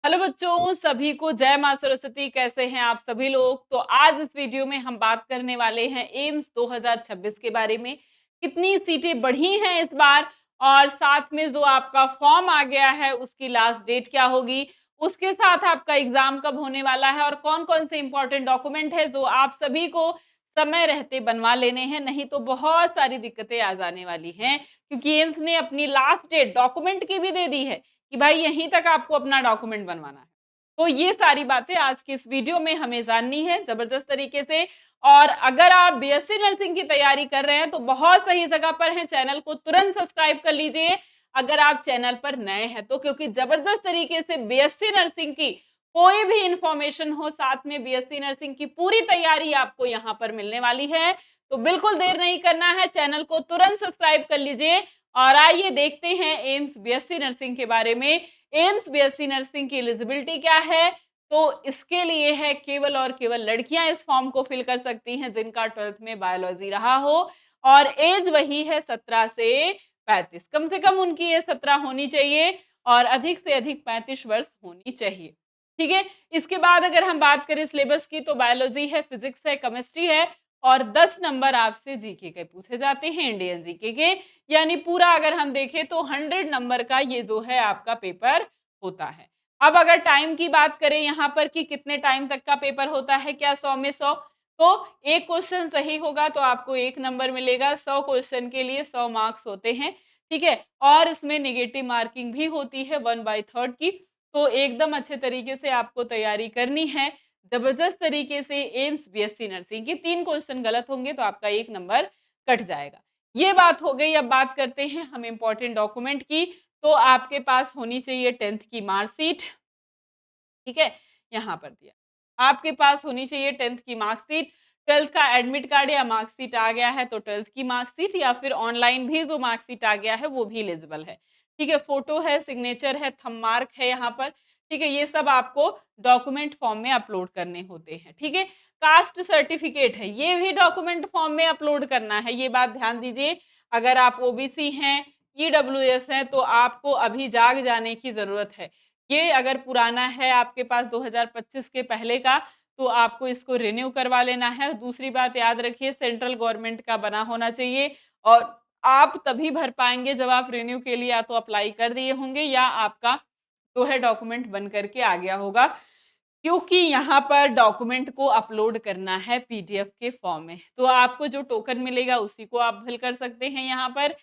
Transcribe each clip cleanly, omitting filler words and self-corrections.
Hello बच्चों, सभी को जय माँ सरस्वती। कैसे हैं आप सभी लोग? तो आज इस वीडियो में हम बात करने वाले हैं एम्स 2026 के बारे में। कितनी सीटें बढ़ी हैं इस बार और साथ में जो आपका फॉर्म आ गया है उसकी लास्ट डेट क्या होगी, उसके साथ आपका एग्जाम कब होने वाला है और कौन-कौन से इंपॉर्टेंट डॉक्यूमेंट है जो आप सभी को समय रहते बनवा लेने हैं, नहीं तो बहुत सारी दिक्कतें आ जाने वाली हैं क्योंकि एम्स ने अपनी लास्ट डेट डॉक्यूमेंट की भी दे दी है कि भाई यहीं तक आपको अपना डॉक्यूमेंट बनवाना है। तो ये सारी बातें आज की इस वीडियो में हमें जाननी है जबरदस्त तरीके से। और अगर आप बीएससी नर्सिंग की तैयारी कर रहे हैं तो बहुत सही जगह पर हैं, चैनल को तुरंत सब्सक्राइब कर लीजिए अगर आप चैनल पर नए हैं तो, क्योंकि जबरदस्त तरीके से बीएससी नर्सिंग की कोई भी इंफॉर्मेशन हो, साथ में बीएससी नर्सिंग की पूरी तैयारी आपको यहाँ पर मिलने वाली है। तो बिल्कुल देर नहीं करना है, चैनल को तुरंत सब्सक्राइब कर लीजिए और आइए देखते हैं एम्स बीएससी नर्सिंग के बारे में। एम्स बीएससी नर्सिंग की एलिजिबिलिटी क्या है? तो इसके लिए है केवल और केवल लड़कियां इस फॉर्म को फिल कर सकती हैं जिनका 12th में बायोलॉजी रहा हो और एज वही है 17 से 35। कम से कम उनकी एज 17 होनी चाहिए और अधिक से अधिक 35 वर्ष होनी चाहिए। ठीक है। इसके बाद अगर हम बात करें सिलेबस की तो बायोलॉजी है, फिजिक्स है, केमिस्ट्री है और 10 नंबर आपसे जीके के पूछे जाते हैं, इंडियन जीके के। यानी पूरा अगर हम देखें तो 100 नंबर का ये जो है आपका पेपर होता है। अब अगर टाइम की बात करें यहाँ पर कि कितने टाइम तक का पेपर होता है, क्या 100 में 100? तो एक क्वेश्चन सही होगा तो आपको 1 नंबर मिलेगा, 100 क्वेश्चन के लिए 100 मार्क्स होते हैं, ठीक है? और इसमें नेगेटिव मार्किंग भी होती है 1/3 की। तो एकदम अच्छे तरीके से आपको तैयारी करनी है। जबरदस्त तरीके से एम्स बीएससी नर्सिंग की 3 क्वेश्चन गलत होंगे तो आपका 1 नंबर कट जाएगा। ये बात हो गई। अब बात करते हैं हम इम्पोर्टेंट डॉक्यूमेंट की। तो आपके पास होनी चाहिए 10th की मार्कशीट, ठीक है? यहाँ पर दिया। आपके पास होनी चाहिए 10th की मार्कशीट, 12th का एडमिट कार्ड या मार्कशीट आ गया है तो 12th की मार्कशीट या फिर ऑनलाइन भी जो मार्कशीट आ गया है वो भी एलिजिबल है। ठीक है? फोटो है, सिग्नेचर है, थंब मार्क है यहाँ पर, ठीक है? ये सब आपको डॉक्यूमेंट फॉर्म में अपलोड करने होते हैं, ठीक है? कास्ट सर्टिफिकेट है, ये भी डॉक्यूमेंट फॉर्म में अपलोड करना है, ये बात ध्यान दीजिए। अगर आप ओबीसी हैं, ईडब्ल्यूएस हैं तो आपको अभी जाग जाने की ज़रूरत है। ये अगर पुराना है आपके पास 2025 के पहले का, तो आपको इसको रिन्यू करवा लेना है। दूसरी बात याद रखिए, सेंट्रल गवर्नमेंट का बना होना चाहिए और आप तभी भर पाएँगे जब आप रिन्यू के लिए या तो अप्लाई कर दिए होंगे या आपका जो है डॉक्यूमेंट बन कर के आ गया होगा। क्योंकि यहाँ पर डॉक्यूमेंट को अपलोड करना है पीडीएफ के फॉर्म में। तो आपको जो टोकन मिलेगा उसी को आप फिल कर सकते हैं यहाँ पर।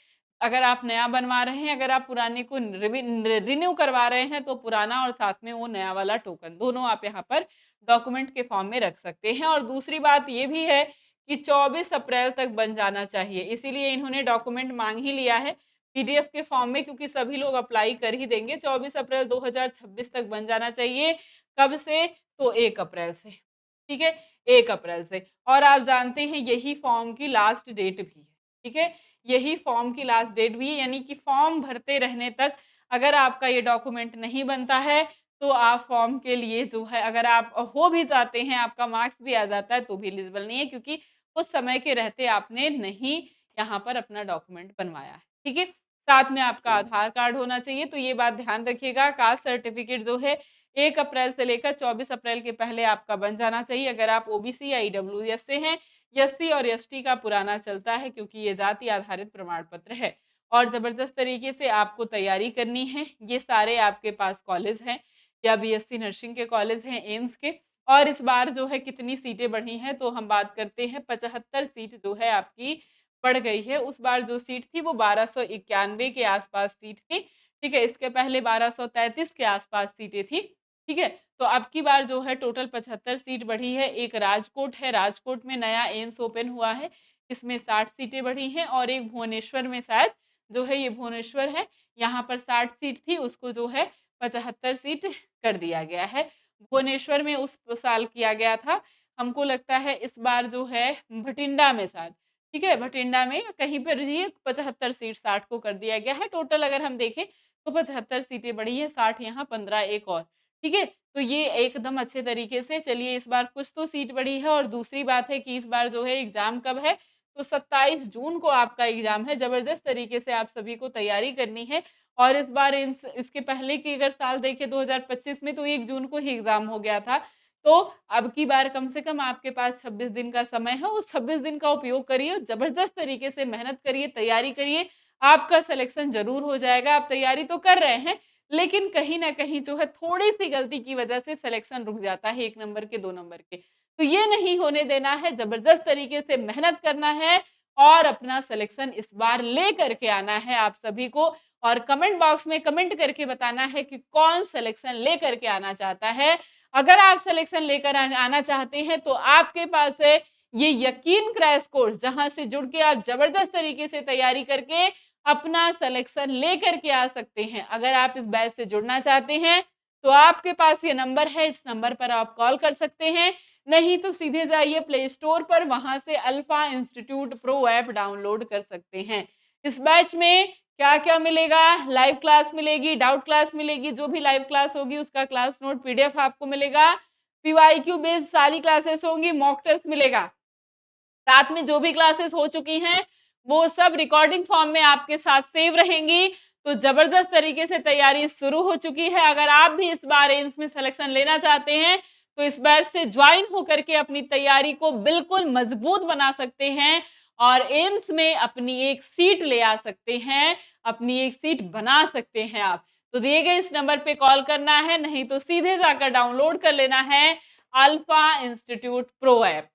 अगर आप नया बनवा रहे हैं, अगर आप पुराने को रिन्यू करवा रहे हैं तो पुराना और साथ में वो नया वाला टोकन दोनों आप यहाँ पर डॉक्यूमेंट के फॉर्म में रख सकते हैं। और दूसरी बात ये भी है कि 24 अप्रैल तक बन जाना चाहिए। इसीलिए इन्होंने डॉक्यूमेंट माँग ही लिया है पीडीएफ के फॉर्म में, क्योंकि सभी लोग अप्लाई कर ही देंगे। 24 अप्रैल 2026 तक बन जाना चाहिए। कब से? तो 1 अप्रैल से, ठीक है? 1 अप्रैल से। और आप जानते हैं यही फॉर्म की लास्ट डेट भी है, ठीक है? यही फॉर्म की लास्ट डेट भी है, यानी कि फॉर्म भरते रहने तक अगर आपका ये डॉक्यूमेंट नहीं बनता है, तो आप फॉर्म के लिए जो है, अगर आप हो भी जाते हैं, आपका मार्क्स भी आ जाता है तो भी एलिजिबल नहीं है, क्योंकि उस समय के रहते आपने नहीं यहाँ पर अपना डॉक्यूमेंट बनवाया है, ठीक है? साथ में आपका आधार कार्ड होना चाहिए, तो ये बात ध्यान रखिएगा। कास्ट सर्टिफिकेट जो है 1 अप्रैल से लेकर 24 अप्रैल के पहले आपका बन जाना चाहिए। अगर आप ओबीसी या ईडब्ल्यूएस से हैं, एससी और एसटी का पुराना चलता है क्योंकि ये जाति आधारित प्रमाण पत्र है। और ज़बरदस्त तरीके से आपको तैयारी करनी है। ये सारे आपके पास कॉलेज हैं या बीएससी नर्सिंग के कॉलेज हैं एम्स के। और इस बार जो है कितनी सीटें बढ़ी हैं तो हम बात करते हैं, 75 सीट जो है आपकी बढ़ गई है। उस बार जो सीट थी वो 1291 के आसपास सीट थी। ठीक है? इसके पहले 1233 के आसपास सीटें थी। ठीक है? तो अब की बार जो है टोटल 75 सीट बढ़ी है। एक राजकोट है, राजकोट में नया एम्स ओपन हुआ है, इसमें 60 सीटें बढ़ी हैं और एक भुवनेश्वर में शायद जो है, ये भुवनेश्वर है, यहाँ पर 60 सीट थी, उसको जो है 75 सीट कर दिया गया है। भुवनेश्वर में उस साल किया गया था, हमको लगता है इस बार जो है भटिंडा में शायद, ठीक है? भटिंडा में कहीं पर ये 75 सीट 60 को कर दिया गया है। टोटल अगर हम देखें तो 75 सीटें बढ़ी हैं, 60 यहाँ, 15 एक और। ठीक है? तो ये एकदम अच्छे तरीके से चलिए, इस बार कुछ तो सीट बढ़ी है। और दूसरी बात है कि इस बार जो है एग्ज़ाम कब है? तो 27 जून को आपका एग्ज़ाम है। ज़बरदस्त तरीके से आप सभी को तैयारी करनी है और इस बार एम्स इसके पहले की अगर साल देखें 2025 में तो 1 जून को ही एग्ज़ाम हो गया था। तो अब की बार कम से कम आपके पास 26 दिन का समय है, उस 26 दिन का उपयोग करिए, ज़बरदस्त तरीके से मेहनत करिए, तैयारी करिए, आपका सिलेक्शन ज़रूर हो जाएगा। आप तैयारी तो कर रहे हैं, लेकिन कहीं न कहीं जो है थोड़ी-सी गलती की वजह से सिलेक्शन रुक जाता है 1 नंबर के, 2 नंबर के। तो ये नहीं होने देना है, ज़बरदस्त तरीके से मेहनत करना है और अपना सिलेक्शन इस बार ले करके आना है आप सभी को और कमेंट बॉक्स में कमेंट करके बताना है कि कौन सिलेक्शन ले करके आना चाहता है। अगर आप सिलेक्शन लेकर आना चाहते हैं तो आपके पास है ये यकीन क्रैश कोर्स जहाँ से जुड़ के आप ज़बरदस्त तरीके से तैयारी करके अपना सिलेक्शन लेकर के आ सकते हैं। अगर आप इस बैच से जुड़ना चाहते हैं तो आपके पास ये नंबर है, इस नंबर पर आप कॉल कर सकते हैं। नहीं तो सीधे जाइए प्ले स्टोर पर, वहाँ से alpha institute pro app download कर सकते हैं। इस बैच में क्या-क्या मिलेगा? लाइव क्लास मिलेगी, डाउट क्लास मिलेगी, जो भी लाइव क्लास होगी उसका क्लास नोट पीडीएफ आपको मिलेगा। पीवाईक्यू बेस्ड सारी क्लासेस होंगी, मॉक टेस्ट मिलेगा। साथ में जो भी क्लासेस हो चुकी हैं, वो सब रिकॉर्डिंग फॉर्म में आपके साथ सेव रहेंगी। तो ज़बरदस्त तरीके से तैयारी शुरू हो चुकी है। अगर आप भी इस बार एम्स में सिलेक्शन लेना चाहते हैं, तो इस बैच से जॉइन होकर के अपनी तैयारी को बिल्कुल मजबूत बना सकते हैं और एम्स में अपनी एक सीट ले आ सकते हैं, अपनी एक सीट बना सकते हैं आप। तो दिए गए इस नंबर पे कॉल करना है, नहीं तो सीधे जाकर डाउनलोड कर लेना है अल्फा इंस्टीट्यूट प्रो ऐप।